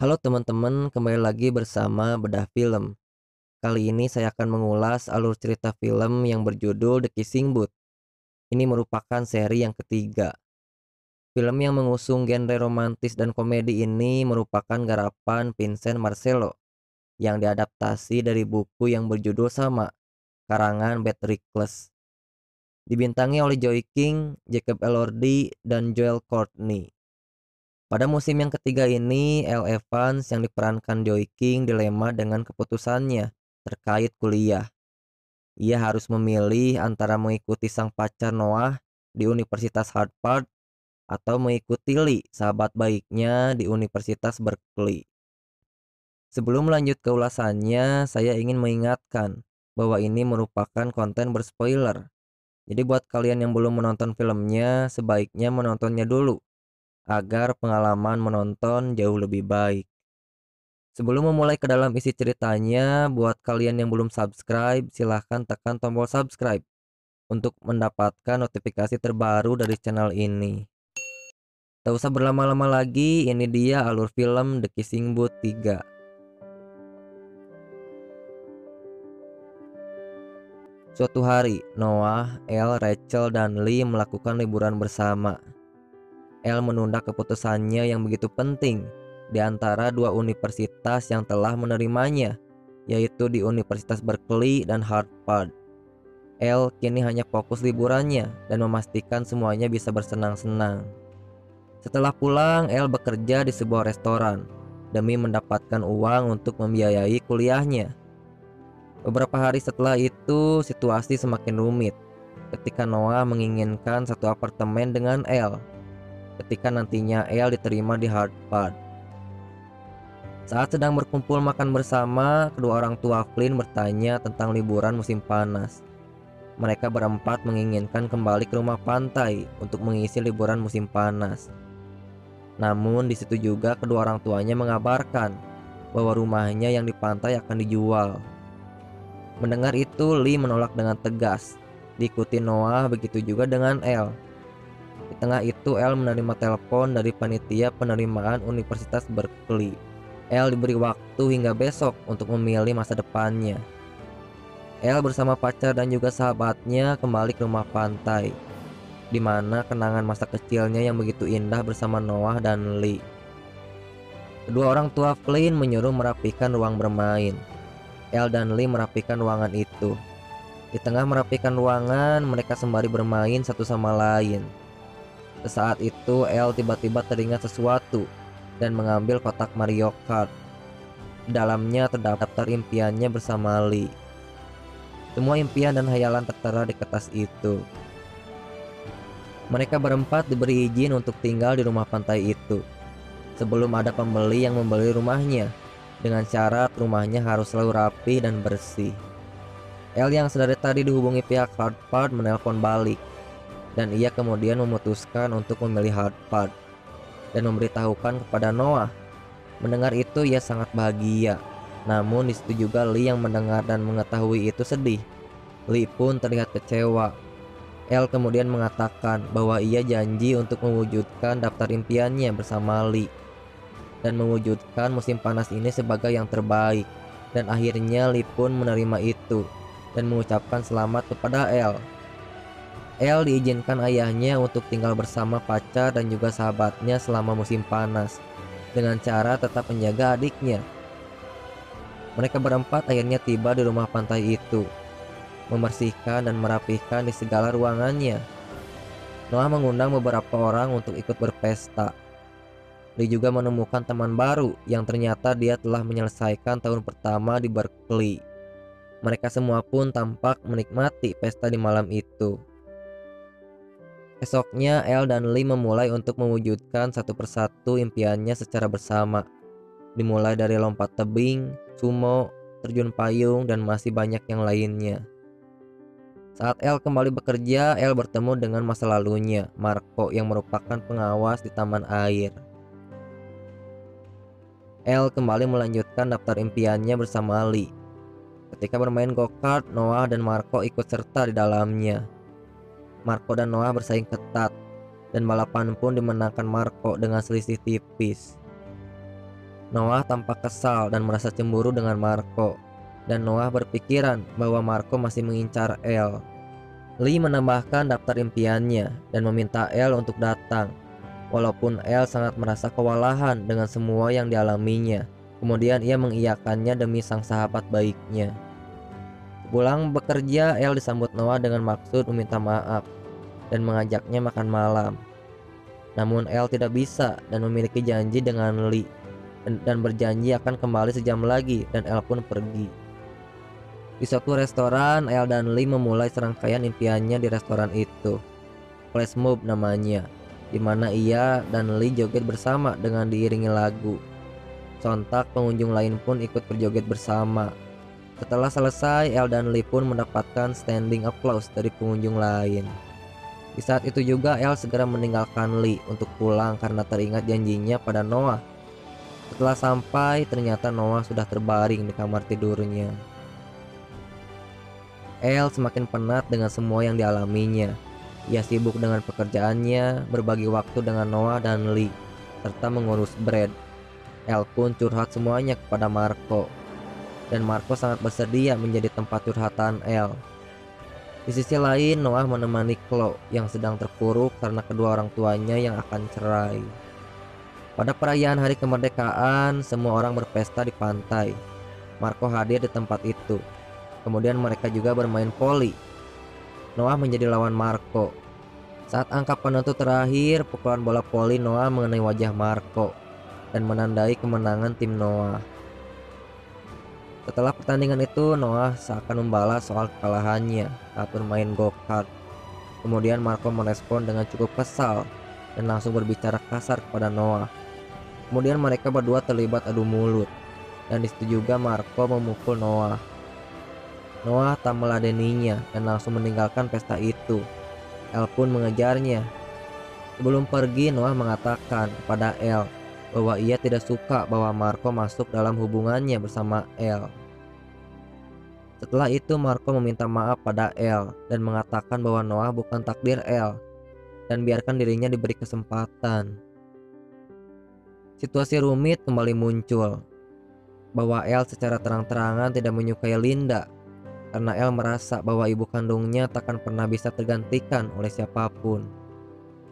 Halo teman-teman, kembali lagi bersama Bedah Film. Kali ini saya akan mengulas alur cerita film yang berjudul The Kissing Booth. Ini merupakan seri yang ketiga. Film yang mengusung genre romantis dan komedi ini merupakan garapan Vincent Marcello yang diadaptasi dari buku yang berjudul sama, karangan Beth Reekles. Dibintangi oleh Joey King, Jacob Elordi, dan Joel Courtney. Pada musim yang ketiga ini, Elle Evans yang diperankan Joey King dilema dengan keputusannya terkait kuliah. Ia harus memilih antara mengikuti sang pacar Noah di Universitas Harvard atau mengikuti Lee, sahabat baiknya di Universitas Berkeley. Sebelum lanjut ke ulasannya, saya ingin mengingatkan bahwa ini merupakan konten berspoiler. Jadi buat kalian yang belum menonton filmnya, sebaiknya menontonnya dulu agar pengalaman menonton jauh lebih baik. Sebelum memulai ke dalam isi ceritanya, buat kalian yang belum subscribe, silahkan tekan tombol subscribe untuk mendapatkan notifikasi terbaru dari channel ini. Tak usah berlama-lama lagi, ini dia alur film The Kissing Booth 3. Suatu hari, Noah, Elle, Rachel, dan Lee melakukan liburan bersama. Elle menunda keputusannya yang begitu penting di antara dua universitas yang telah menerimanya, yaitu di Universitas Berkeley dan Harvard. Elle kini hanya fokus liburannya dan memastikan semuanya bisa bersenang-senang. Setelah pulang, Elle bekerja di sebuah restoran demi mendapatkan uang untuk membiayai kuliahnya. Beberapa hari setelah itu, situasi semakin rumit ketika Noah menginginkan satu apartemen dengan Elle ketika nantinya Elle diterima di Harvard. Saat sedang berkumpul makan bersama, kedua orang tua Flynn bertanya tentang liburan musim panas. Mereka berempat menginginkan kembali ke rumah pantai untuk mengisi liburan musim panas. Namun di situ juga kedua orang tuanya mengabarkan bahwa rumahnya yang di pantai akan dijual. Mendengar itu, Lee menolak dengan tegas. Diikuti Noah, begitu juga dengan Elle. Di tengah itu, Elle menerima telepon dari panitia penerimaan Universitas Berkeley. Elle diberi waktu hingga besok untuk memilih masa depannya. Elle bersama pacar dan juga sahabatnya kembali ke rumah pantai, di mana kenangan masa kecilnya yang begitu indah bersama Noah dan Lee. Kedua orang tua Flynn menyuruh merapikan ruang bermain. Elle dan Lee merapikan ruangan itu. Di tengah merapikan ruangan, mereka sembari bermain satu sama lain. Sesaat itu, Elle tiba-tiba teringat sesuatu dan mengambil kotak Mario Kart. Di dalamnya terdapat daftar impiannya bersama Lee. Semua impian dan hayalan tertera di kertas itu. Mereka berempat diberi izin untuk tinggal di rumah pantai itu sebelum ada pembeli yang membeli rumahnya, dengan syarat rumahnya harus selalu rapi dan bersih. Elle yang sedari tadi dihubungi pihak Harvard menelpon balik, dan ia kemudian memutuskan untuk memilih Harvard dan memberitahukan kepada Noah. Mendengar itu ia sangat bahagia. Namun di situ juga Lee yang mendengar dan mengetahui itu sedih. Lee pun terlihat kecewa. Elle kemudian mengatakan bahwa ia janji untuk mewujudkan daftar impiannya bersama Lee dan mewujudkan musim panas ini sebagai yang terbaik. Dan akhirnya Lee pun menerima itu dan mengucapkan selamat kepada Elle. Elle diizinkan ayahnya untuk tinggal bersama pacar dan juga sahabatnya selama musim panas, dengan cara tetap menjaga adiknya. Mereka berempat akhirnya tiba di rumah pantai itu, membersihkan dan merapihkan di segala ruangannya. Noah mengundang beberapa orang untuk ikut berpesta. Lee juga menemukan teman baru yang ternyata dia telah menyelesaikan tahun pertama di Berkeley. Mereka semua pun tampak menikmati pesta di malam itu. Esoknya, Elle dan Lee memulai untuk mewujudkan satu persatu impiannya secara bersama. Dimulai dari lompat tebing, sumo, terjun payung, dan masih banyak yang lainnya. Saat Elle kembali bekerja, Elle bertemu dengan masa lalunya, Marco, yang merupakan pengawas di taman air. Elle kembali melanjutkan daftar impiannya bersama Lee. Ketika bermain go-kart, Noah dan Marco ikut serta di dalamnya. Marco dan Noah bersaing ketat, dan balapan pun dimenangkan Marco dengan selisih tipis. Noah tampak kesal dan merasa cemburu dengan Marco, dan Noah berpikiran bahwa Marco masih mengincar Elle. Lee menambahkan daftar impiannya dan meminta Elle untuk datang, walaupun Elle sangat merasa kewalahan dengan semua yang dialaminya. Kemudian ia mengiyakannya demi sang sahabat baiknya. Pulang bekerja, Elle disambut Noah dengan maksud meminta maaf dan mengajaknya makan malam. Namun Elle tidak bisa dan memiliki janji dengan Lee dan berjanji akan kembali sejam lagi, dan Elle pun pergi. Di suatu restoran, Elle dan Lee memulai serangkaian impiannya di restoran itu. Flash Mob namanya, di mana ia dan Lee joget bersama dengan diiringi lagu. Sontak pengunjung lain pun ikut berjoget bersama. Setelah selesai, Elle dan Lee pun mendapatkan standing applause dari pengunjung lain. Di saat itu juga Elle segera meninggalkan Lee untuk pulang karena teringat janjinya pada Noah. Setelah sampai, ternyata Noah sudah terbaring di kamar tidurnya. Elle semakin penat dengan semua yang dialaminya. Ia sibuk dengan pekerjaannya, berbagi waktu dengan Noah dan Lee, serta mengurus Brad. Elle pun curhat semuanya kepada Marco, dan Marco sangat bersedia menjadi tempat curhatan Elle. Di sisi lain, Noah menemani Chloe yang sedang terpuruk karena kedua orang tuanya yang akan cerai. Pada perayaan hari kemerdekaan, semua orang berpesta di pantai. Marco hadir di tempat itu. Kemudian mereka juga bermain voli. Noah menjadi lawan Marco. Saat angka penentu terakhir, pukulan bola voli Noah mengenai wajah Marco dan menandai kemenangan tim Noah. Setelah pertandingan itu, Noah seakan membalas soal kekalahannya saat bermain go-kart. Kemudian Marco merespon dengan cukup kesal dan langsung berbicara kasar kepada Noah. Kemudian mereka berdua terlibat adu mulut, dan disitu juga Marco memukul Noah. Noah tak meladeninya dan langsung meninggalkan pesta itu. Elle pun mengejarnya. Sebelum pergi, Noah mengatakan kepada Elle bahwa ia tidak suka bahwa Marco masuk dalam hubungannya bersama Elle. Setelah itu, Marco meminta maaf pada Elle dan mengatakan bahwa Noah bukan takdir Elle dan biarkan dirinya diberi kesempatan. Situasi rumit kembali muncul, bahwa Elle secara terang-terangan tidak menyukai Linda karena Elle merasa bahwa ibu kandungnya takkan pernah bisa tergantikan oleh siapapun.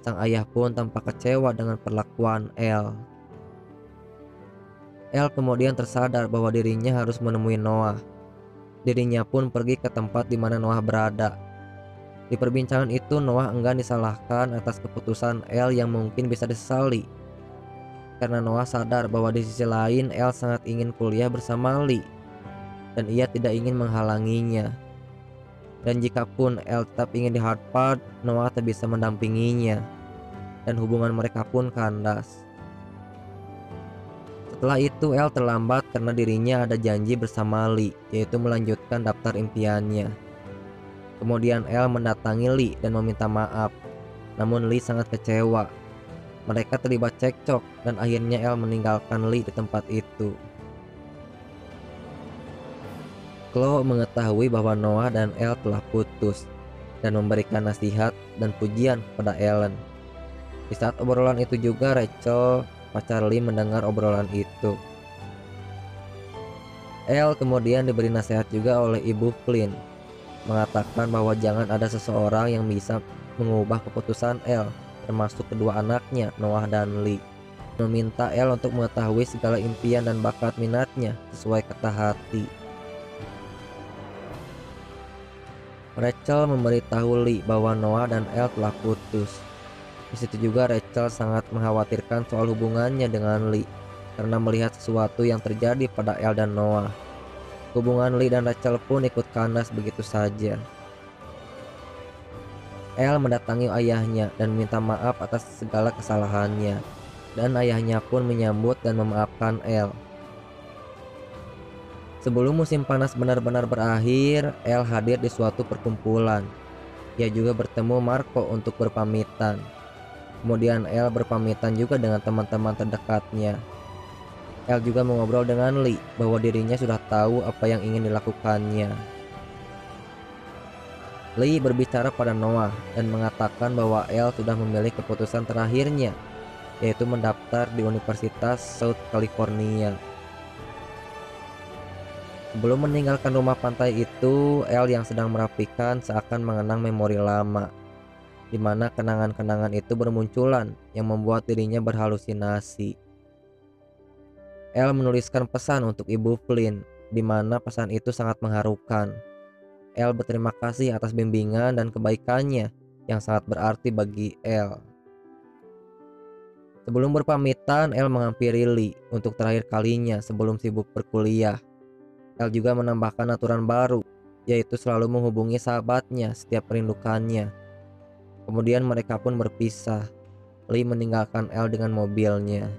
Sang ayah pun tampak kecewa dengan perlakuan Elle. Elle kemudian tersadar bahwa dirinya harus menemui Noah. Dirinya pun pergi ke tempat di mana Noah berada. Di perbincangan itu, Noah enggan disalahkan atas keputusan Elle yang mungkin bisa disesali. Karena Noah sadar bahwa di sisi lain Elle sangat ingin kuliah bersama Lee, dan ia tidak ingin menghalanginya. Dan jikapun Elle tetap ingin di Harvard, Noah tak bisa mendampinginya, dan hubungan mereka pun kandas. Setelah itu Elle terlambat karena dirinya ada janji bersama Lee, yaitu melanjutkan daftar impiannya. Kemudian Elle mendatangi Lee dan meminta maaf, namun Lee sangat kecewa. Mereka terlibat cekcok dan akhirnya Elle meninggalkan Lee di tempat itu. Chloe mengetahui bahwa Noah dan Elle telah putus dan memberikan nasihat dan pujian kepada Ellen. Di saat obrolan itu juga Rachel, pacar Lee, mendengar obrolan itu. Elle kemudian diberi nasihat juga oleh ibu Flynn, mengatakan bahwa jangan ada seseorang yang bisa mengubah keputusan Elle, termasuk kedua anaknya Noah dan Lee. Meminta Elle untuk mengetahui segala impian dan bakat minatnya sesuai kata hati. Rachel memberitahu Lee bahwa Noah dan Elle telah putus. Di situ juga Rachel sangat mengkhawatirkan soal hubungannya dengan Lee karena melihat sesuatu yang terjadi pada Elle dan Noah. Hubungan Lee dan Rachel pun ikut kandas begitu saja. Elle mendatangi ayahnya dan minta maaf atas segala kesalahannya, dan ayahnya pun menyambut dan memaafkan Elle. Sebelum musim panas benar-benar berakhir, Elle hadir di suatu perkumpulan. Ia juga bertemu Marco untuk berpamitan. Kemudian Elle berpamitan juga dengan teman-teman terdekatnya. Elle juga mengobrol dengan Lee bahwa dirinya sudah tahu apa yang ingin dilakukannya. Lee berbicara pada Noah dan mengatakan bahwa Elle sudah memilih keputusan terakhirnya, yaitu mendaftar di Universitas South California. Sebelum meninggalkan rumah pantai itu, Elle yang sedang merapikan seakan mengenang memori lama, di mana kenangan-kenangan itu bermunculan yang membuat dirinya berhalusinasi. Elle menuliskan pesan untuk Ibu Flynn, di mana pesan itu sangat mengharukan. Elle berterima kasih atas bimbingan dan kebaikannya yang sangat berarti bagi Elle. Sebelum berpamitan, Elle menghampiri Lee untuk terakhir kalinya sebelum sibuk berkuliah. Elle juga menambahkan aturan baru, yaitu selalu menghubungi sahabatnya setiap merindukannya. Kemudian mereka pun berpisah. Lee meninggalkan Elle dengan mobilnya.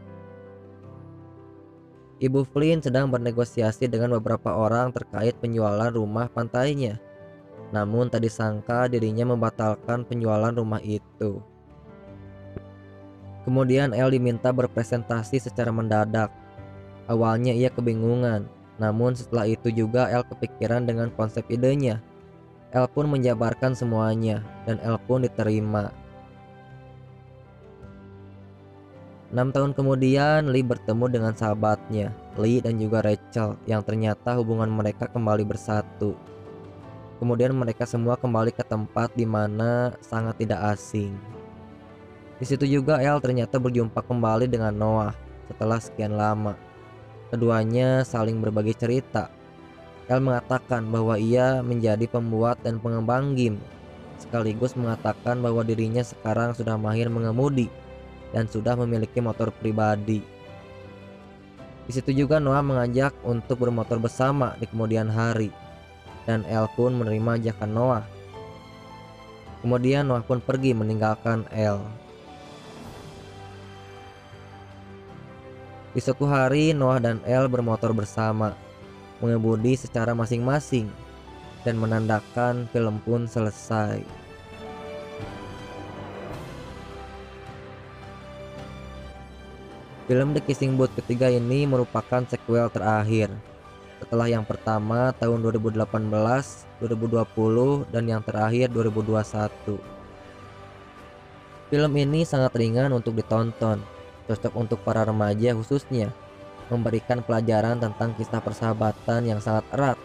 Ibu Flynn sedang bernegosiasi dengan beberapa orang terkait penjualan rumah pantainya. Namun tak disangka dirinya membatalkan penjualan rumah itu. Kemudian Elle diminta berpresentasi secara mendadak. Awalnya ia kebingungan. Namun setelah itu juga Elle kepikiran dengan konsep idenya. Elle pun menjabarkan semuanya dan Elle pun diterima. 6 tahun kemudian Lee bertemu dengan sahabatnya, Lee dan juga Rachel, yang ternyata hubungan mereka kembali bersatu. Kemudian mereka semua kembali ke tempat di mana sangat tidak asing. Di situ juga Elle ternyata berjumpa kembali dengan Noah setelah sekian lama. Keduanya saling berbagi cerita. Elle mengatakan bahwa ia menjadi pembuat dan pengembang game, sekaligus mengatakan bahwa dirinya sekarang sudah mahir mengemudi dan sudah memiliki motor pribadi. Di situ juga Noah mengajak untuk bermotor bersama di kemudian hari, dan Elle pun menerima ajakan Noah. Kemudian Noah pun pergi meninggalkan Elle. Di suatu hari Noah dan Elle bermotor bersama, mengemudi secara masing-masing, dan menandakan film pun selesai. Film The Kissing Booth ketiga ini merupakan sequel terakhir, setelah yang pertama tahun 2018, 2020, dan yang terakhir 2021. Film ini sangat ringan untuk ditonton, cocok untuk para remaja khususnya, memberikan pelajaran tentang kisah persahabatan yang sangat erat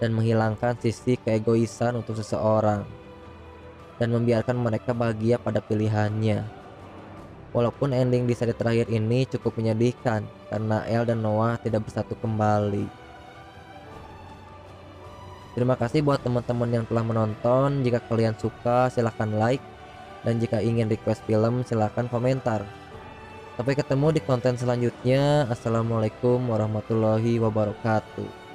dan menghilangkan sisi keegoisan untuk seseorang dan membiarkan mereka bahagia pada pilihannya. Walaupun ending di seri terakhir ini cukup menyedihkan karena Elle dan Noah tidak bersatu kembali. Terima kasih buat teman-teman yang telah menonton. Jika kalian suka silahkan like, dan jika ingin request film silahkan komentar. Sampai ketemu di konten selanjutnya. Assalamualaikum warahmatullahi wabarakatuh.